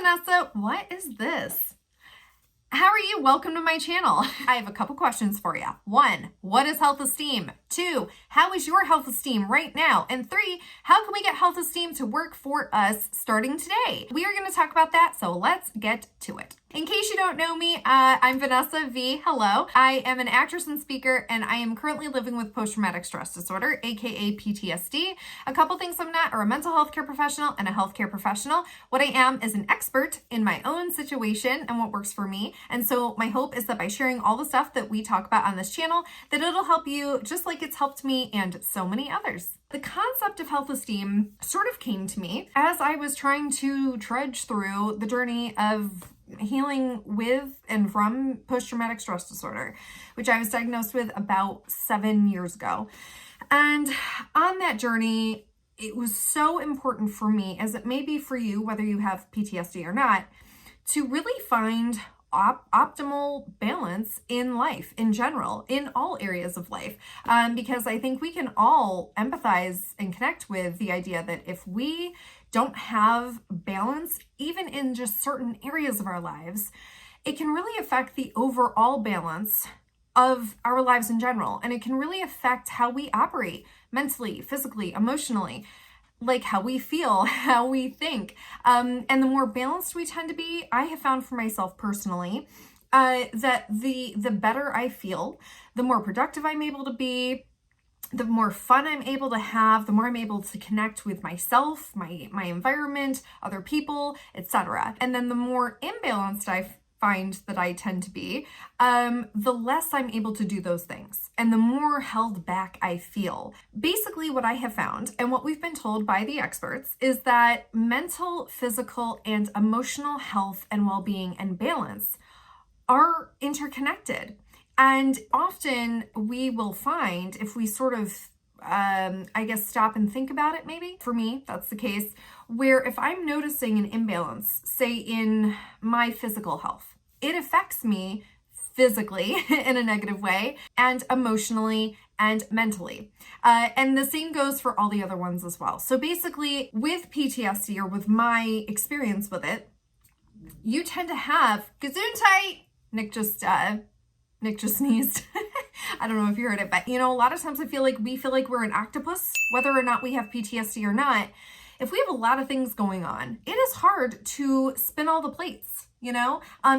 Vanessa, what is this? How are you? Welcome to my channel. I have a couple questions for you. 1, what is health esteem? 2, how is your health esteem right now? And 3, how can we get health esteem to work for us starting today? We are going to talk about that, so let's get to it. In case you don't know me, I'm Vanessa V. Hello. I am an actress and speaker, and I am currently living with post-traumatic stress disorder, aka PTSD. A couple things I'm not are a mental health care professional and a healthcare professional. What I am is an expert in my own situation and what works for me. And so my hope is that by sharing all the stuff that we talk about on this channel, that it'll help you just like it's helped me and so many others. The concept of health esteem sort of came to me as I was trying to trudge through the journey of healing with and from post-traumatic stress disorder, which I was diagnosed with about 7 years ago. And on that journey, it was so important for me, as it may be for you, whether you have PTSD or not, to really find optimal balance in life in general, in all areas of life, because I think we can all empathize and connect with the idea that if we don't have balance, even in just certain areas of our lives, it can really affect the overall balance of our lives in general. And it can really affect how we operate mentally, physically, emotionally, like how we feel, how we think. And the more balanced we tend to be, I have found for myself personally, that the better I feel, the more productive I'm able to be, the more fun I'm able to have, the more I'm able to connect with myself, my environment, other people, etc. And then the more imbalanced I find that I tend to be, the less I'm able to do those things and the more held back I feel. Basically, what I have found and what we've been told by the experts is that mental, physical, and emotional health and well-being and balance are interconnected. And often we will find, if we sort of, stop and think about it, maybe, for me, that's the case, where if I'm noticing an imbalance, say in my physical health, it affects me physically in a negative way and emotionally and mentally. And the same goes for all the other ones as well. So basically with PTSD, or with my experience with it, you tend to have Gesundheit. Nick just sneezed. I don't know if you heard it, but a lot of times we feel like we're an octopus, whether or not we have PTSD or not. If we have a lot of things going on, it is hard to spin all the plates.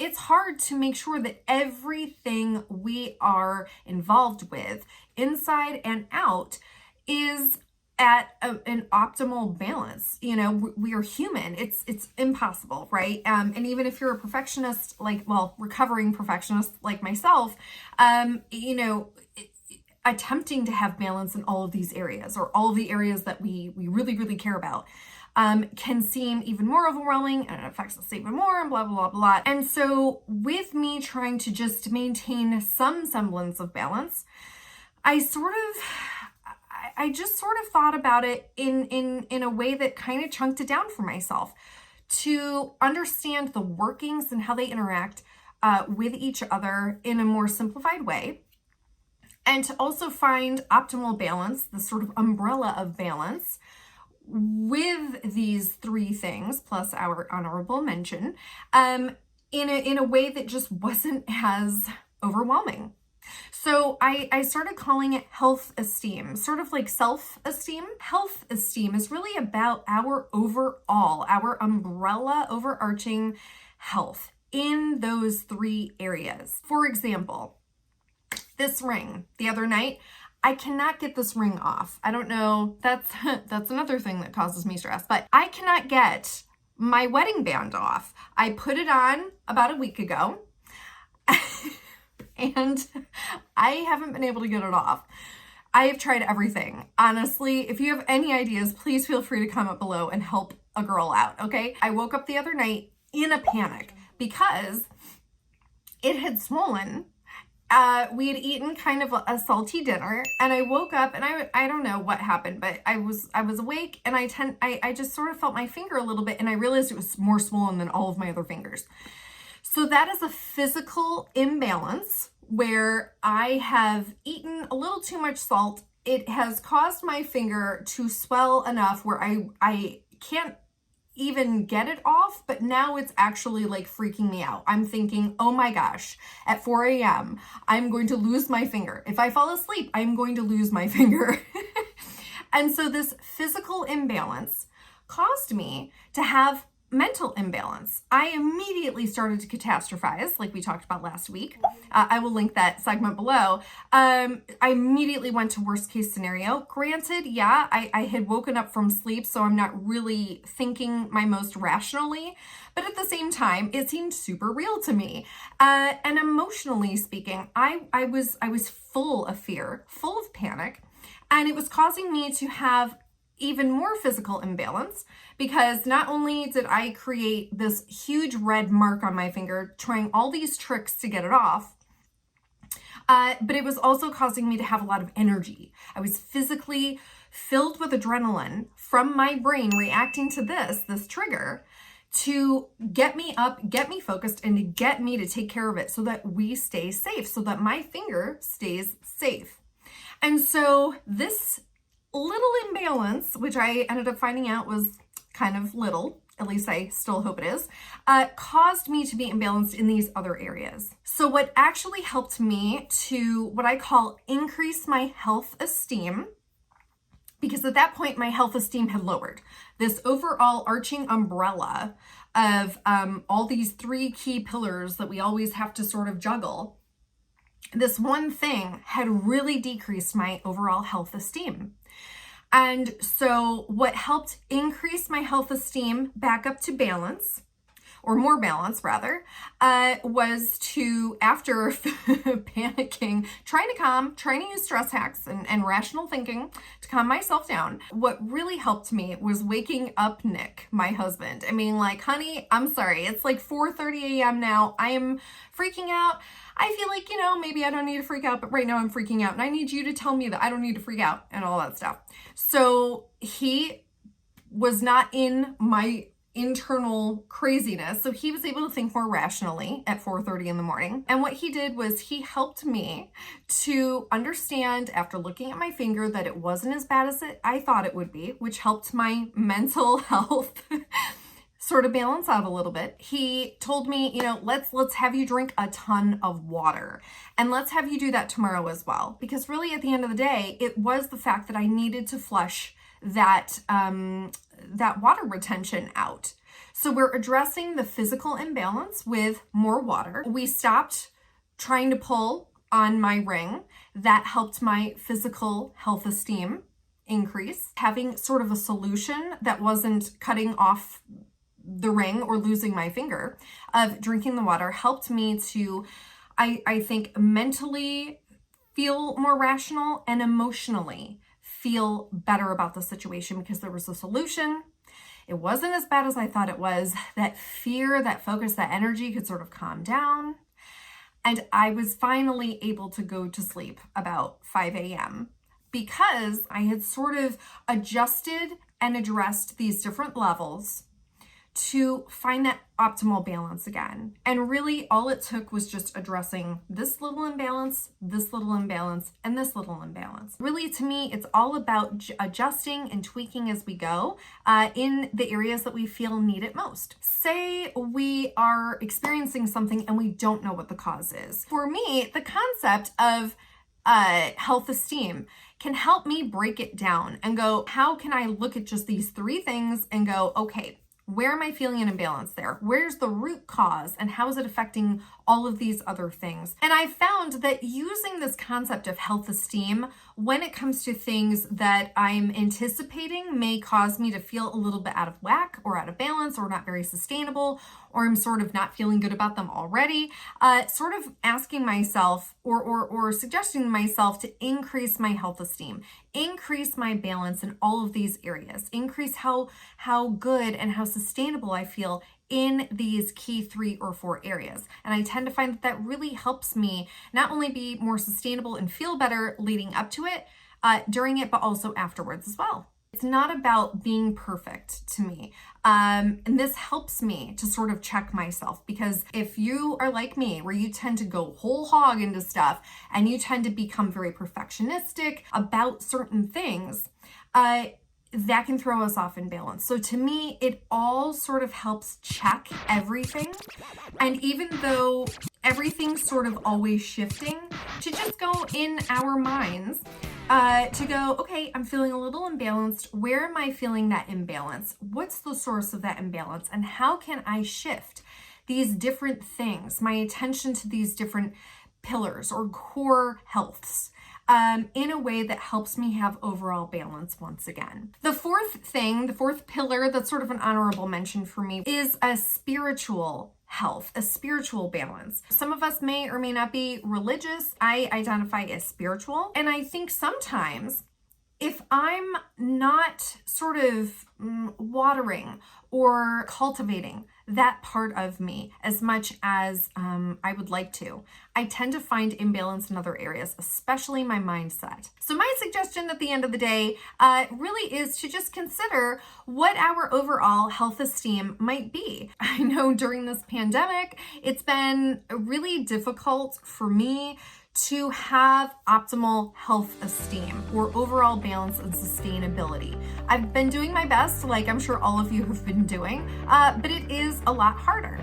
It's hard to make sure that everything we are involved with, inside and out, is at an optimal balance. We are human. It's impossible, right? And even if you're a perfectionist, recovering perfectionist like myself, attempting to have balance in all of these areas, or all of the areas that we really, really care about, can seem even more overwhelming, and it affects us even more, and blah, blah, blah, blah. And so with me trying to just maintain some semblance of balance, I just sort of thought about it in a way that kind of chunked it down for myself to understand the workings and how they interact with each other in a more simplified way, and to also find optimal balance, the sort of umbrella of balance, with these 3 things, plus our honorable mention, in a way that just wasn't as overwhelming. So I started calling it health esteem, sort of like self-esteem. Health esteem is really about our overall, our umbrella, overarching health in those 3 areas. For example, this ring, the other night, I cannot get this ring off. I don't know, that's another thing that causes me stress, but I cannot get my wedding band off. I put it on about a week ago and I haven't been able to get it off. I have tried everything. Honestly, if you have any ideas, please feel free to comment below and help a girl out, okay? I woke up the other night in a panic because it had swollen. We had eaten kind of a salty dinner, and I woke up and I don't know what happened, but I was awake, and I just sort of felt my finger a little bit, and I realized it was more swollen than all of my other fingers. So that is a physical imbalance where I have eaten a little too much salt. It has caused my finger to swell enough where I can't even get it off, but now it's actually like freaking me out. I'm thinking, oh my gosh, at 4 a.m., I'm going to lose my finger. If I fall asleep, I'm going to lose my finger. And so this physical imbalance caused me to have mental imbalance. I immediately started to catastrophize, like we talked about last week. I will link that segment below. I immediately went to worst case scenario. Granted, yeah, I had woken up from sleep, so I'm not really thinking my most rationally, but at the same time, it seemed super real to me. And emotionally speaking, I was full of fear, full of panic, and it was causing me to have even more physical imbalance, because not only did I create this huge red mark on my finger trying all these tricks to get it off, but it was also causing me to have a lot of energy. I was physically filled with adrenaline from my brain reacting to this trigger to get me up, get me focused, and to get me to take care of it so that we stay safe, so that my finger stays safe. And so this little imbalance, which I ended up finding out was kind of little, at least I still hope it is, caused me to be imbalanced in these other areas. So what actually helped me to what I call increase my health esteem, because at that point my health esteem had lowered. This overall arching umbrella of all these three key pillars that we always have to sort of juggle, this one thing had really decreased my overall health esteem. And so what helped increase my health esteem back up to balance, or more balance rather, was to, after panicking, trying to use stress hacks and rational thinking to calm myself down. What really helped me was waking up Nick, my husband. I mean, like, honey, I'm sorry. It's like 4:30 a.m. now. I am freaking out. I feel like, maybe I don't need to freak out, but right now I'm freaking out and I need you to tell me that I don't need to freak out and all that stuff. So he was not in my internal craziness. So he was able to think more rationally at 4:30 in the morning. And what he did was he helped me to understand, after looking at my finger, that it wasn't as bad as I thought it would be, which helped my mental health sort of balance out a little bit. He told me, let's have you drink a ton of water, and let's have you do that tomorrow as well. Because really at the end of the day, it was the fact that I needed to flush that water retention out. So we're addressing the physical imbalance with more water. We stopped trying to pull on my ring. That helped my physical health esteem increase. Having sort of a solution that wasn't cutting off the ring or losing my finger, of drinking the water, helped me to, I think, mentally feel more rational and emotionally feel better about the situation, because there was a solution. It wasn't as bad as I thought it was. That fear, that focus, that energy could sort of calm down. And I was finally able to go to sleep about 5 a.m. because I had sort of adjusted and addressed these different levels to find that optimal balance again. And really all it took was just addressing this little imbalance, and this little imbalance. Really, to me, it's all about adjusting and tweaking as we go in the areas that we feel need it most. Say we are experiencing something and we don't know what the cause is. For me, the concept of health esteem can help me break it down and go, how can I look at just these three things and go, okay, where am I feeling an imbalance there? Where's the root cause, and how is it affecting all of these other things? And I found that using this concept of health esteem when it comes to things that I'm anticipating may cause me to feel a little bit out of whack or out of balance or not very sustainable, or I'm sort of not feeling good about them already, sort of asking myself or suggesting to myself to increase my health esteem, increase my balance in all of these areas, increase how good and how sustainable I feel in these key 3 or 4 areas. And I tend to find that that really helps me not only be more sustainable and feel better leading up to it, during it, but also afterwards as well. It's not about being perfect to me. And this helps me to sort of check myself, because if you are like me, where you tend to go whole hog into stuff and you tend to become very perfectionistic about certain things, that can throw us off in balance. So to me, it all sort of helps check everything. And even though everything's sort of always shifting, to just go in our minds, to go, okay, I'm feeling a little imbalanced. Where am I feeling that imbalance? What's the source of that imbalance? And how can I shift these different things, my attention to these different pillars or core healths, in a way that helps me have overall balance once again. The fourth pillar that's sort of an honorable mention for me is a spiritual health, a spiritual balance. Some of us may or may not be religious. I identify as spiritual. And I think sometimes if I'm not sort of watering or cultivating that part of me as much as I would like to, I tend to find imbalance in other areas, especially my mindset. So my suggestion at the end of the day really is to just consider what our overall health esteem might be. I know during this pandemic, it's been really difficult for me to have optimal health esteem or overall balance and sustainability. I've been doing my best, like I'm sure all of you have been doing, but it is a lot harder.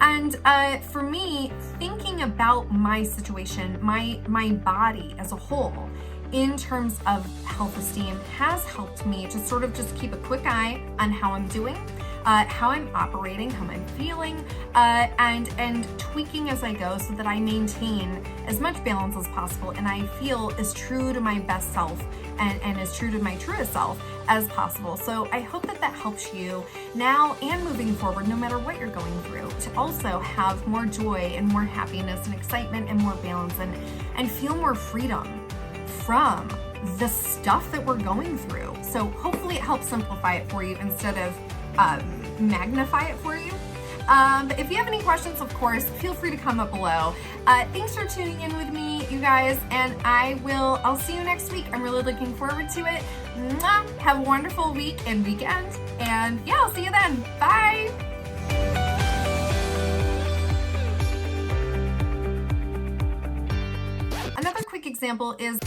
And for me, thinking about my situation, my body as a whole, in terms of health esteem has helped me to sort of just keep a quick eye on how I'm doing, how I'm operating, how I'm feeling, and tweaking as I go so that I maintain as much balance as possible and I feel as true to my best self and as true to my truest self as possible. So I hope that that helps you now and moving forward, no matter what you're going through, to also have more joy and more happiness and excitement and more balance and feel more freedom from the stuff that we're going through. So hopefully it helps simplify it for you instead of magnify it for you. But if you have any questions, of course, feel free to comment below. Thanks for tuning in with me, you guys, and I'll see you next week. I'm really looking forward to it. Mwah! Have a wonderful week and weekend, and yeah, I'll see you then. Bye. Another quick example is